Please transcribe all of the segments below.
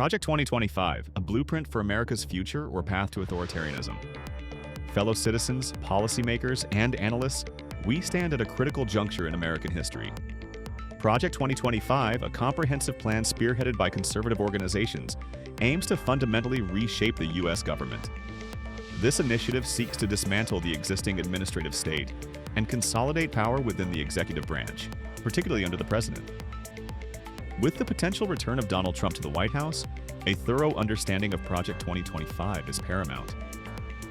Project 2025, a blueprint for America's future or path to authoritarianism. Fellow citizens, policymakers, and analysts, we stand at a critical juncture in American history. Project 2025, a comprehensive plan spearheaded by conservative organizations, aims to fundamentally reshape the U.S. government. This initiative seeks to dismantle the existing administrative state and consolidate power within the executive branch, particularly under the president. With the potential return of Donald Trump to the White House, a thorough understanding of Project 2025 is paramount.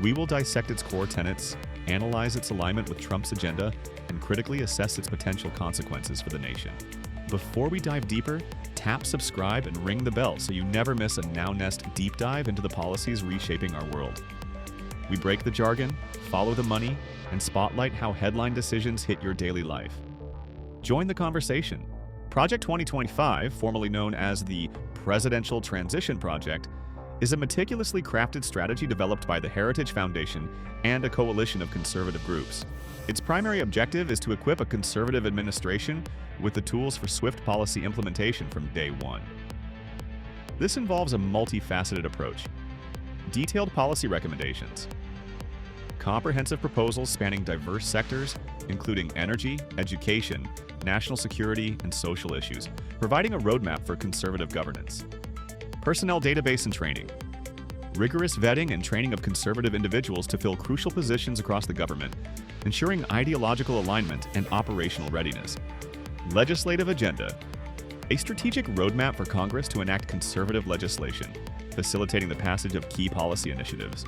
We will dissect its core tenets, analyze its alignment with Trump's agenda, and critically assess its potential consequences for the nation. Before we dive deeper, tap subscribe and ring the bell so you never miss a NowNest deep dive into the policies reshaping our world. We break the jargon, follow the money, and spotlight how headline decisions hit your daily life. Join the conversation. Project 2025, formerly known as the Presidential Transition Project, is a meticulously crafted strategy developed by the Heritage Foundation and a coalition of conservative groups. Its primary objective is to equip a conservative administration with the tools for swift policy implementation from day one. This involves a multifaceted approach. Detailed policy recommendations. Comprehensive proposals spanning diverse sectors, including energy, education, national security, and social issues, providing a roadmap for conservative governance. Personnel database and training. Rigorous vetting and training of conservative individuals to fill crucial positions across the government, ensuring ideological alignment and operational readiness. Legislative agenda. A strategic roadmap for Congress to enact conservative legislation, facilitating the passage of key policy initiatives.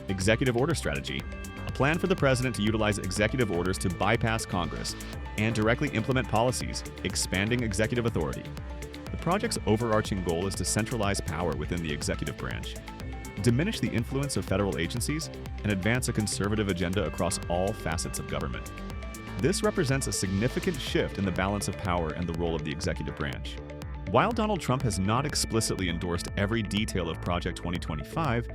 Executive order strategy. A plan for the president to utilize executive orders to bypass Congress and directly implement policies, expanding executive authority. The project's overarching goal is to centralize power within the executive branch, diminish the influence of federal agencies, and advance a conservative agenda across all facets of government. This represents a significant shift in the balance of power and the role of the executive branch. While Donald Trump has not explicitly endorsed every detail of Project 2025,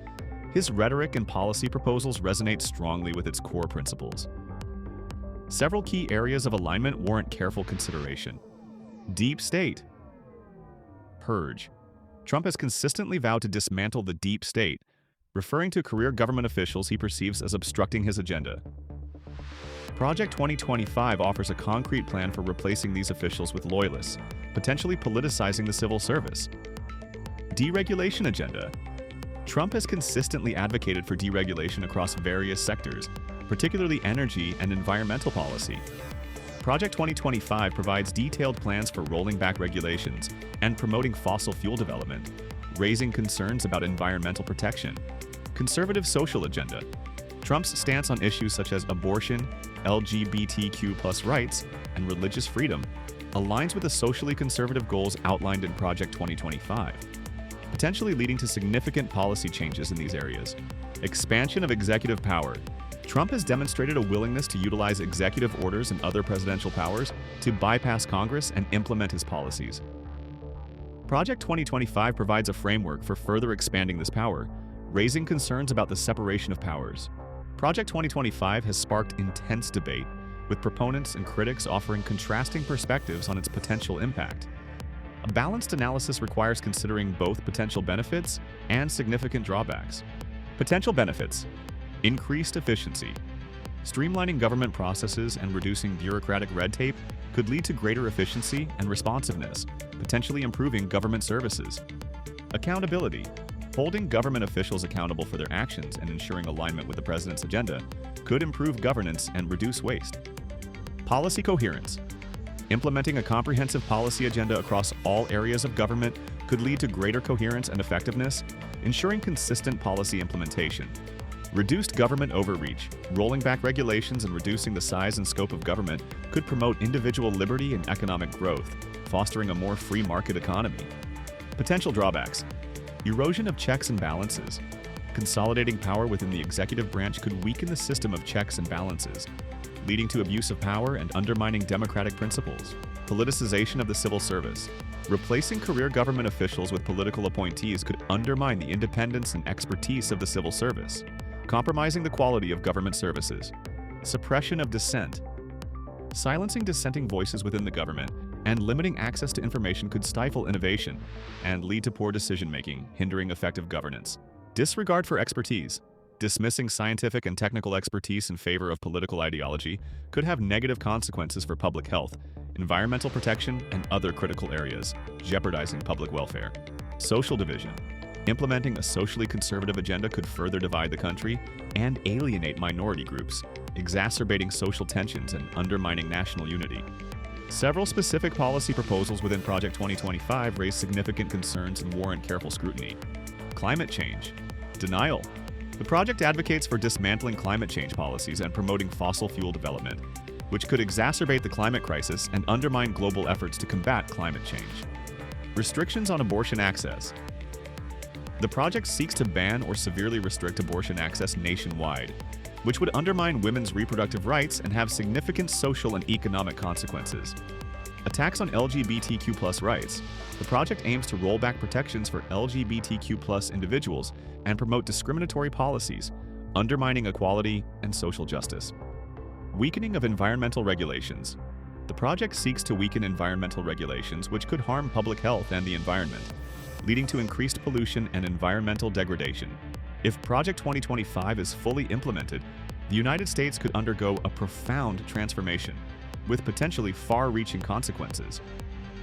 his rhetoric and policy proposals resonate strongly with its core principles. Several key areas of alignment warrant careful consideration. Deep state. Purge. Trump has consistently vowed to dismantle the deep state, referring to career government officials he perceives as obstructing his agenda. Project 2025 offers a concrete plan for replacing these officials with loyalists, potentially politicizing the civil service. Deregulation agenda. Trump has consistently advocated for deregulation across various sectors, particularly energy and environmental policy. Project 2025 provides detailed plans for rolling back regulations and promoting fossil fuel development, raising concerns about environmental protection. Conservative social agenda. Trump's stance on issues such as abortion, LGBTQ+ rights, and religious freedom aligns with the socially conservative goals outlined in Project 2025, potentially leading to significant policy changes in these areas. Expansion of executive power. Trump has demonstrated a willingness to utilize executive orders and other presidential powers to bypass Congress and implement his policies. Project 2025 provides a framework for further expanding this power, raising concerns about the separation of powers. Project 2025 has sparked intense debate, with proponents and critics offering contrasting perspectives on its potential impact. A balanced analysis requires considering both potential benefits and significant drawbacks. Potential benefits. Increased efficiency. Streamlining government processes and reducing bureaucratic red tape could lead to greater efficiency and responsiveness, potentially improving government services. Accountability. Holding government officials accountable for their actions and ensuring alignment with the president's agenda could improve governance and reduce waste. Policy coherence. Implementing a comprehensive policy agenda across all areas of government could lead to greater coherence and effectiveness, ensuring consistent policy implementation. Reduced government overreach. Rolling back regulations and reducing the size and scope of government could promote individual liberty and economic growth, fostering a more free market economy. Potential drawbacks. Erosion of checks and balances. Consolidating power within the executive branch could weaken the system of checks and balances, leading to abuse of power and undermining democratic principles. Politicization of the civil service. Replacing career government officials with political appointees could undermine the independence and expertise of the civil service, compromising the quality of government services. Suppression of dissent. Silencing dissenting voices within the government and limiting access to information could stifle innovation and lead to poor decision-making, hindering effective governance. Disregard for expertise. Dismissing scientific and technical expertise in favor of political ideology could have negative consequences for public health, environmental protection, and other critical areas, jeopardizing public welfare. Social division. Implementing a socially conservative agenda could further divide the country and alienate minority groups, exacerbating social tensions and undermining national unity. Several specific policy proposals within Project 2025 raise significant concerns and warrant careful scrutiny. Climate change. Denial. The project advocates for dismantling climate change policies and promoting fossil fuel development, which could exacerbate the climate crisis and undermine global efforts to combat climate change. Restrictions on abortion access. The project seeks to ban or severely restrict abortion access nationwide, which would undermine women's reproductive rights and have significant social and economic consequences. Attacks on LGBTQ+ rights. The project aims to roll back protections for LGBTQ+ individuals and promote discriminatory policies, undermining equality and social justice. Weakening of environmental regulations. The project seeks to weaken environmental regulations which could harm public health and the environment, leading to increased pollution and environmental degradation. If Project 2025 is fully implemented, the United States could undergo a profound transformation, with potentially far-reaching consequences.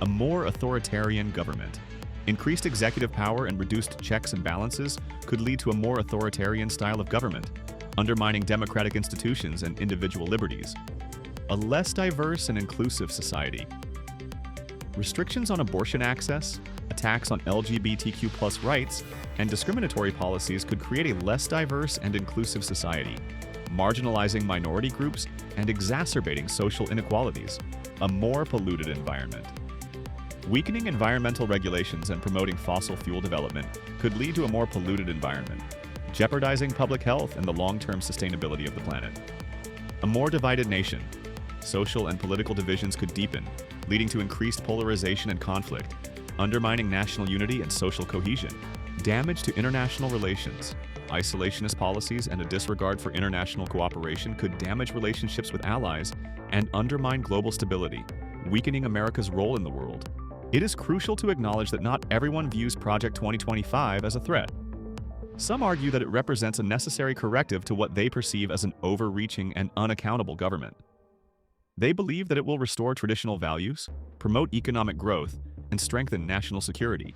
A more authoritarian government. Increased executive power and reduced checks and balances could lead to a more authoritarian style of government, undermining democratic institutions and individual liberties. A less diverse and inclusive society. Restrictions on abortion access, attacks on LGBTQ+ rights, and discriminatory policies could create a less diverse and inclusive society, marginalizing minority groups and exacerbating social inequalities. A more polluted environment. Weakening environmental regulations and promoting fossil fuel development could lead to a more polluted environment, jeopardizing public health and the long-term sustainability of the planet. A more divided nation. Social and political divisions could deepen, leading to increased polarization and conflict, undermining national unity and social cohesion. Damage to international relations. Isolationist policies and a disregard for international cooperation could damage relationships with allies and undermine global stability, weakening America's role in the world. It is crucial to acknowledge that not everyone views Project 2025 as a threat. Some argue that it represents a necessary corrective to what they perceive as an overreaching and unaccountable government. They believe that it will restore traditional values, promote economic growth, and strengthen national security.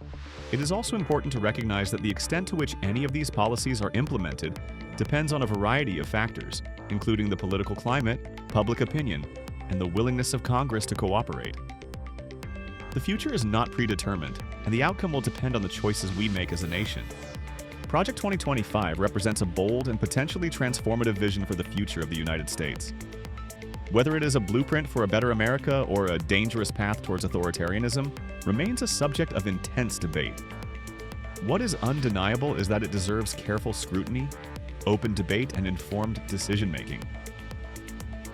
It is also important to recognize that the extent to which any of these policies are implemented depends on a variety of factors, including the political climate, public opinion, and the willingness of Congress to cooperate. The future is not predetermined, and the outcome will depend on the choices we make as a nation. Project 2025 represents a bold and potentially transformative vision for the future of the United States. Whether it is a blueprint for a better America or a dangerous path towards authoritarianism remains a subject of intense debate. What is undeniable is that it deserves careful scrutiny, open debate, and informed decision-making.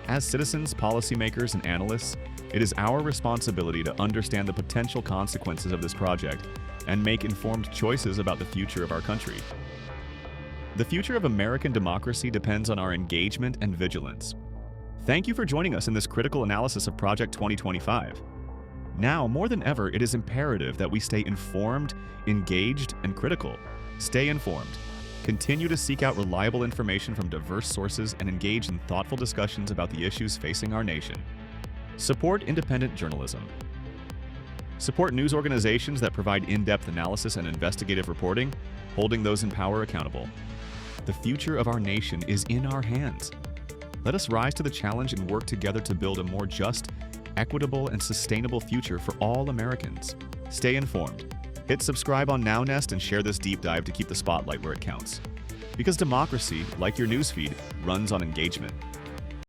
As citizens, policymakers, and analysts, it is our responsibility to understand the potential consequences of this project and make informed choices about the future of our country. The future of American democracy depends on our engagement and vigilance. Thank you for joining us in this critical analysis of Project 2025. Now, more than ever, it is imperative that we stay informed, engaged, and critical. Stay informed. Continue to seek out reliable information from diverse sources and engage in thoughtful discussions about the issues facing our nation. Support independent journalism. Support news organizations that provide in-depth analysis and investigative reporting, holding those in power accountable. The future of our nation is in our hands. Let us rise to the challenge and work together to build a more just, equitable, and sustainable future for all Americans. Stay informed. Hit subscribe on NowNest and share this deep dive to keep the spotlight where it counts. Because democracy, like your newsfeed, runs on engagement.